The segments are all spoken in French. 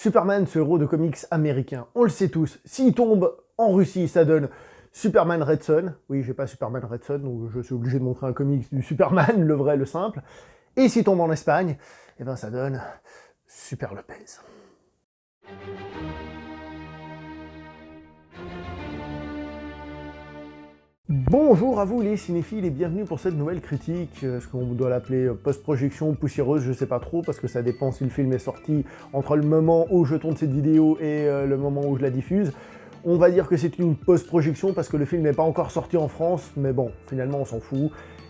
Superman, ce héros de comics américain, on le sait tous, s'il tombe en Russie, ça donne Superman Red Son. Oui, j'ai pas Superman Red Son, donc je suis obligé de montrer un comics du Superman, le vrai, le simple. Et s'il tombe en Espagne, eh ben ça donne Super Lopez. Bonjour à vous les cinéphiles et bienvenue pour cette nouvelle critique, ce qu'on doit l'appeler post-projection poussiéreuse, je sais pas trop, parce que ça dépend si le film est sorti entre le moment où je tourne cette vidéo et le moment où je la diffuse. On va dire que c'est une post-projection parce que le film n'est pas encore sorti en France, mais bon, finalement on s'en fout.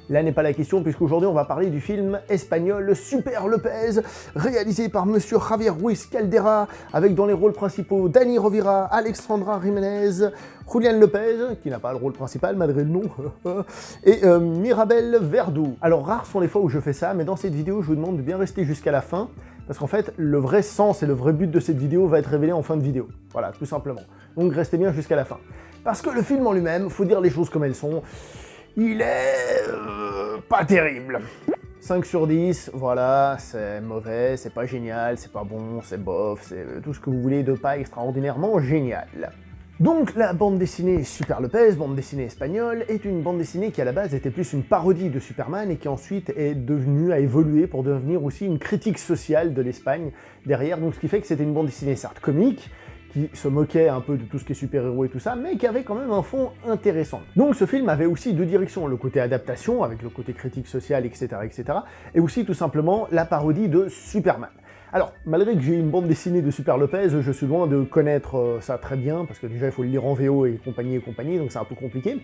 Là n'est pas la question, puisqu'aujourd'hui on va parler du film espagnol Super Lopez, réalisé par monsieur Javier Ruiz Caldera, avec dans les rôles principaux Dani Rovira, Alexandra Jiménez, Julián Lopez, qui n'a pas le rôle principal malgré le nom, et Mirabel Verdú. Alors rares sont les fois où je fais ça, mais dans cette vidéo je vous demande de bien rester jusqu'à la fin, parce qu'en fait le vrai sens et le vrai but de cette vidéo va être révélé en fin de vidéo. Voilà, tout simplement. Donc restez bien jusqu'à la fin. Parce que le film en lui-même, faut dire les choses comme elles sont, il est pas terrible. 5 sur 10, voilà, c'est mauvais, c'est pas génial, c'est pas bon, c'est bof, c'est tout ce que vous voulez de pas extraordinairement génial. Donc la bande dessinée Super Lopez, bande dessinée espagnole, est une bande dessinée qui à la base était plus une parodie de Superman et qui ensuite est devenue, a évolué pour devenir aussi une critique sociale de l'Espagne derrière, donc ce qui fait que c'était une bande dessinée certes comique, qui se moquait un peu de tout ce qui est super-héros et tout ça, mais qui avait quand même un fond intéressant. Donc ce film avait aussi deux directions, le côté adaptation, avec le côté critique sociale, etc., et aussi tout simplement la parodie de Superman. Alors, malgré que j'ai une bande dessinée de Super Lopez, je suis loin de connaître ça très bien, parce que déjà il faut le lire en VO et compagnie, donc c'est un peu compliqué.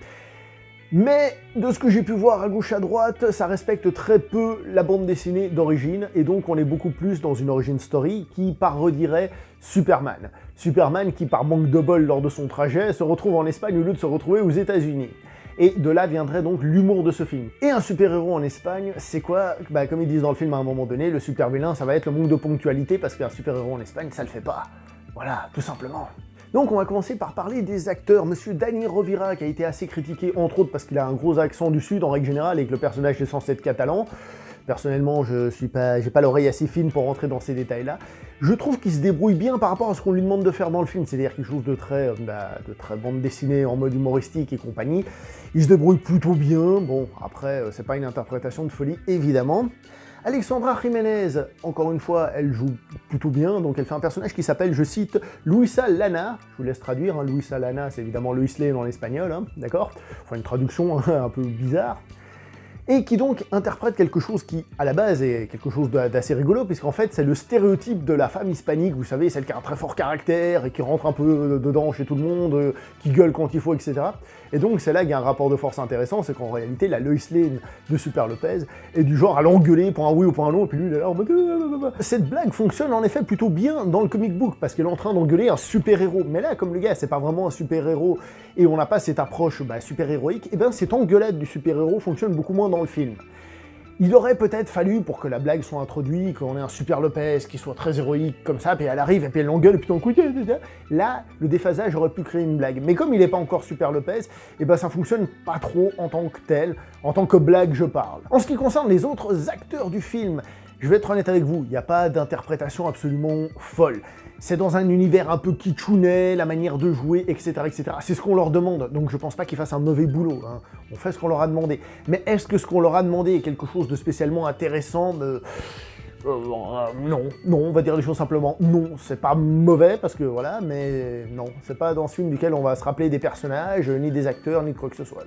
Mais de ce que j'ai pu voir à gauche à droite, ça respecte très peu la bande dessinée d'origine, et donc on est beaucoup plus dans une origin story qui parodirait Superman. Superman qui, par manque de bol lors de son trajet, se retrouve en Espagne au lieu de se retrouver aux États-Unis. Et de là viendrait donc l'humour de ce film. Et un super-héros en Espagne, c'est quoi? Bah, comme ils disent dans le film à un moment donné, le super-vilain, ça va être le manque de ponctualité, parce qu'un super-héros en Espagne, ça le fait pas. Voilà, tout simplement. Donc on va commencer par parler des acteurs. Monsieur Dani Rovira, qui a été assez critiqué, entre autres parce qu'il a un gros accent du Sud en règle générale et que le personnage est censé être catalan. Personnellement, j'ai pas l'oreille assez fine pour rentrer dans ces détails-là. Je trouve qu'il se débrouille bien par rapport à ce qu'on lui demande de faire dans le film, c'est-à-dire quelque chose de très bande dessinée en mode humoristique et compagnie. Il se débrouille plutôt bien, bon, après, c'est pas une interprétation de folie, évidemment. Alexandra Jiménez, encore une fois, elle joue plutôt bien, donc elle fait un personnage qui s'appelle, je cite, Luisa Lana, je vous laisse traduire, hein, Luisa Lana, c'est évidemment Lois Lane en espagnol, hein, d'accord? Enfin, une traduction un peu bizarre. Et qui donc interprète quelque chose qui, à la base, est quelque chose d'assez rigolo, puisqu'en fait, c'est le stéréotype de la femme hispanique, vous savez, celle qui a un très fort caractère, et qui rentre un peu dedans chez tout le monde, qui gueule quand il faut, etc. Et donc, c'est là qu'il y a un rapport de force intéressant, c'est qu'en réalité, la Lois Lane de Super Lopez est du genre à l'engueuler pour un oui ou pour un non, et puis lui, il est là en mode... Cette blague fonctionne en effet plutôt bien dans le comic book, parce qu'elle est en train d'engueuler un super-héros. Mais là, comme le gars, c'est pas vraiment un super-héros, et on n'a pas cette approche super-héroïque, et bien cette engueulade du super-héros fonctionne beaucoup moins dans le film. Il aurait peut-être fallu, pour que la blague soit introduite, qu'on ait un Super Lopez qui soit très héroïque comme ça, puis elle arrive, et puis elle l'engueule, et puis ton coup, là, le déphasage aurait pu créer une blague. Mais comme il n'est pas encore Super Lopez, et ben ça fonctionne pas trop en tant que tel, en tant que blague je parle. En ce qui concerne les autres acteurs du film, je vais être honnête avec vous, il n'y a pas d'interprétation absolument folle. C'est dans un univers un peu kitschounet, la manière de jouer, etc. C'est ce qu'on leur demande, donc je pense pas qu'ils fassent un mauvais boulot, hein. On fait ce qu'on leur a demandé. Mais est-ce que ce qu'on leur a demandé est quelque chose de spécialement intéressant? Non, on va dire les choses simplement. Non, c'est pas mauvais, parce que voilà, mais non, c'est pas dans ce film duquel on va se rappeler des personnages, ni des acteurs, ni de quoi que ce soit.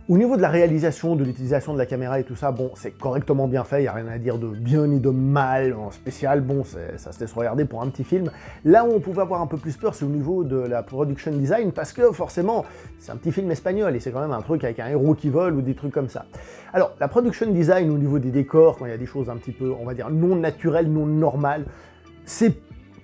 Au niveau de la réalisation, de l'utilisation de la caméra et tout ça, bon, c'est correctement bien fait, il n'y a rien à dire de bien ni de mal en spécial, bon, ça se laisse regarder pour un petit film. Là où on pouvait avoir un peu plus peur, c'est au niveau de la production design, parce que forcément, c'est un petit film espagnol, et c'est quand même un truc avec un héros qui vole ou des trucs comme ça. Alors, la production design au niveau des décors, quand il y a des choses un petit peu, on va dire, non naturelles, non normales, c'est...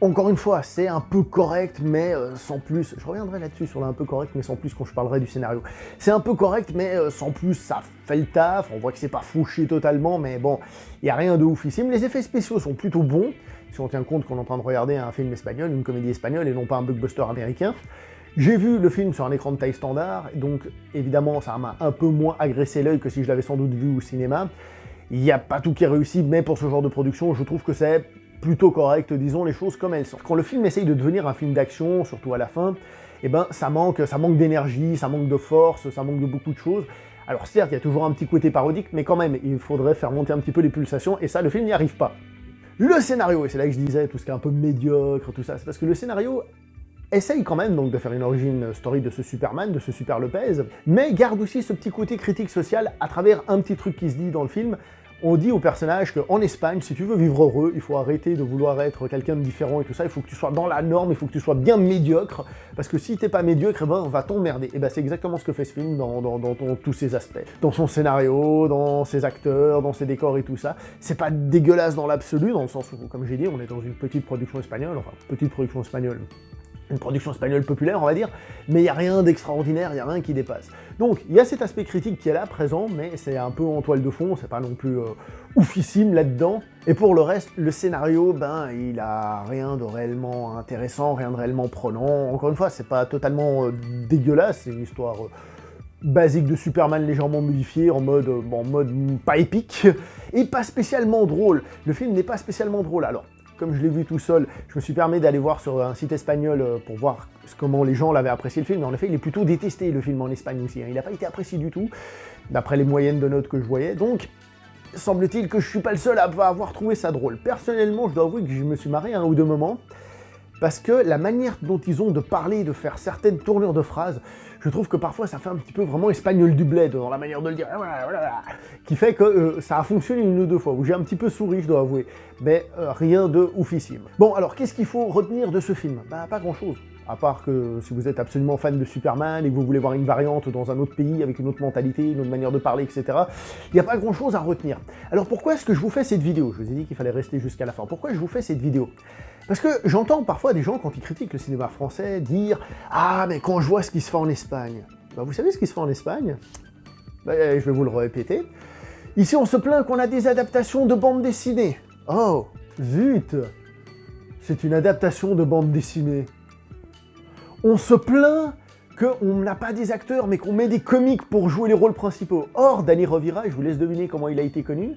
Encore une fois, c'est un peu correct, mais sans plus. Je reviendrai là-dessus sur le un peu correct, mais sans plus quand je parlerai du scénario. C'est un peu correct, mais sans plus, ça fait le taf. On voit que c'est pas fauché totalement, mais bon, il n'y a rien de oufissime. Les effets spéciaux sont plutôt bons, si on tient compte qu'on est en train de regarder un film espagnol, une comédie espagnole, et non pas un blockbuster américain. J'ai vu le film sur un écran de taille standard, donc évidemment, ça m'a un peu moins agressé l'œil que si je l'avais sans doute vu au cinéma. Il n'y a pas tout qui est réussi, mais pour ce genre de production, je trouve que c'est plutôt correcte, disons les choses comme elles sont. Quand le film essaye de devenir un film d'action, surtout à la fin, eh ben ça manque d'énergie, ça manque de force, ça manque de beaucoup de choses. Alors certes, il y a toujours un petit côté parodique, mais quand même, il faudrait faire monter un petit peu les pulsations, et ça, le film n'y arrive pas. Le scénario, et c'est là que je disais tout ce qui est un peu médiocre, tout ça, c'est parce que le scénario essaye quand même donc de faire une origin story de ce Superman, de ce Super Lopez, mais garde aussi ce petit côté critique social à travers un petit truc qui se dit dans le film. On dit au personnage qu'en Espagne, si tu veux vivre heureux, il faut arrêter de vouloir être quelqu'un de différent et tout ça, il faut que tu sois dans la norme, il faut que tu sois bien médiocre, parce que si t'es pas médiocre, eh ben, on va t'emmerder. Et ben c'est exactement ce que fait ce film dans tous ses aspects. Dans son scénario, dans ses acteurs, dans ses décors et tout ça. C'est pas dégueulasse dans l'absolu, dans le sens où, comme j'ai dit, on est dans une petite production espagnole, enfin, petite production espagnole, une production espagnole populaire, on va dire, mais il n'y a rien d'extraordinaire, il n'y a rien qui dépasse. Donc, il y a cet aspect critique qui est là, présent, mais c'est un peu en toile de fond, c'est pas non plus oufissime là-dedans. Et pour le reste, le scénario, ben, il a rien de réellement intéressant, rien de réellement prenant. Encore une fois, c'est pas totalement dégueulasse, c'est une histoire basique de Superman légèrement modifié, en mode pas épique, et pas spécialement drôle. Le film n'est pas spécialement drôle, alors. Comme je l'ai vu tout seul, je me suis permis d'aller voir sur un site espagnol pour voir comment les gens l'avaient apprécié le film, mais en effet, il est plutôt détesté, le film en Espagne aussi. Hein. Il n'a pas été apprécié du tout, d'après les moyennes de notes que je voyais, donc semble-t-il que je suis pas le seul à avoir trouvé ça drôle. Personnellement, je dois avouer que je me suis marré un ou deux moments, parce que la manière dont ils ont de parler, de faire certaines tournures de phrases, je trouve que parfois ça fait un petit peu vraiment espagnol du bled, dans la manière de le dire, qui fait que ça a fonctionné une ou deux fois, où j'ai un petit peu souri, je dois avouer, mais rien de oufissime. Bon, alors qu'est-ce qu'il faut retenir de ce film? Bah, pas grand-chose. À part que si vous êtes absolument fan de Superman et que vous voulez voir une variante dans un autre pays avec une autre mentalité, une autre manière de parler, etc., il n'y a pas grand-chose à retenir. Alors pourquoi est-ce que je vous fais cette vidéo? Je vous ai dit qu'il fallait rester jusqu'à la fin. Pourquoi je vous fais cette vidéo? Parce que j'entends parfois des gens, quand ils critiquent le cinéma français, dire « Ah, mais quand je vois ce qui se fait en Espagne... » Bah, vous savez ce qui se fait en Espagne? Bah, je vais vous le répéter. Ici, on se plaint qu'on a des adaptations de bandes dessinées. Oh, zut! C'est une adaptation de bande dessinée. On se plaint qu'on n'a pas des acteurs, mais qu'on met des comiques pour jouer les rôles principaux. Or, Danny Rovira, je vous laisse deviner comment il a été connu.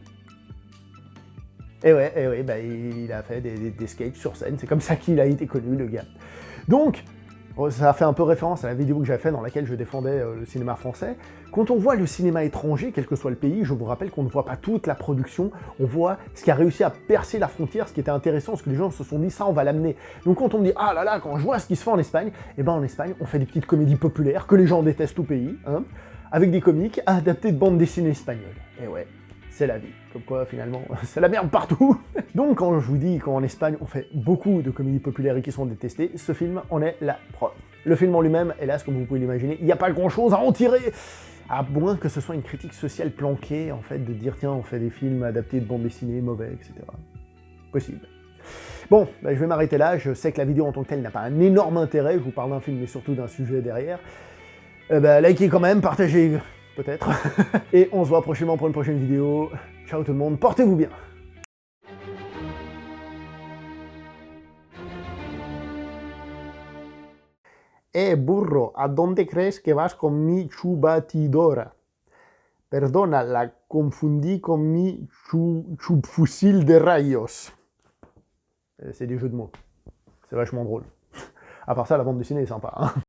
Eh ouais, bah, il a fait des sketchs sur scène, c'est comme ça qu'il a été connu, le gars. Donc, ça a fait un peu référence à la vidéo que j'avais faite dans laquelle je défendais le cinéma français. Quand on voit le cinéma étranger, quel que soit le pays, je vous rappelle qu'on ne voit pas toute la production, on voit ce qui a réussi à percer la frontière, ce qui était intéressant, ce que les gens se sont dit, ça on va l'amener. Donc quand on me dit, ah là là, quand je vois ce qui se fait en Espagne, eh ben en Espagne, on fait des petites comédies populaires que les gens détestent au pays, hein, avec des comiques adaptés de bandes dessinées espagnoles. Et ouais. C'est la vie. Comme quoi, finalement, c'est la merde partout. Donc, quand je vous dis qu'en Espagne, on fait beaucoup de comédies populaires et qui sont détestées, ce film en est la preuve. Le film en lui-même, hélas, comme vous pouvez l'imaginer, il n'y a pas grand-chose à en tirer, à moins que ce soit une critique sociale planquée, en fait, de dire, tiens, on fait des films adaptés de bandes dessinées, mauvais, etc. Possible. Bon, bah, je vais m'arrêter là. Je sais que la vidéo en tant que telle n'a pas un énorme intérêt. Je vous parle d'un film, mais surtout d'un sujet derrière. Likez quand même, partagez... peut-être. Et on se voit prochainement pour une prochaine vidéo. Ciao tout le monde, portez-vous bien. Burro, ¿a dónde crees que vas con mi chubatidora? Perdona, la confundí con mi fusil de rayos. C'est des jeux de mots. C'est vachement drôle. À part ça, la bande dessinée est sympa, hein.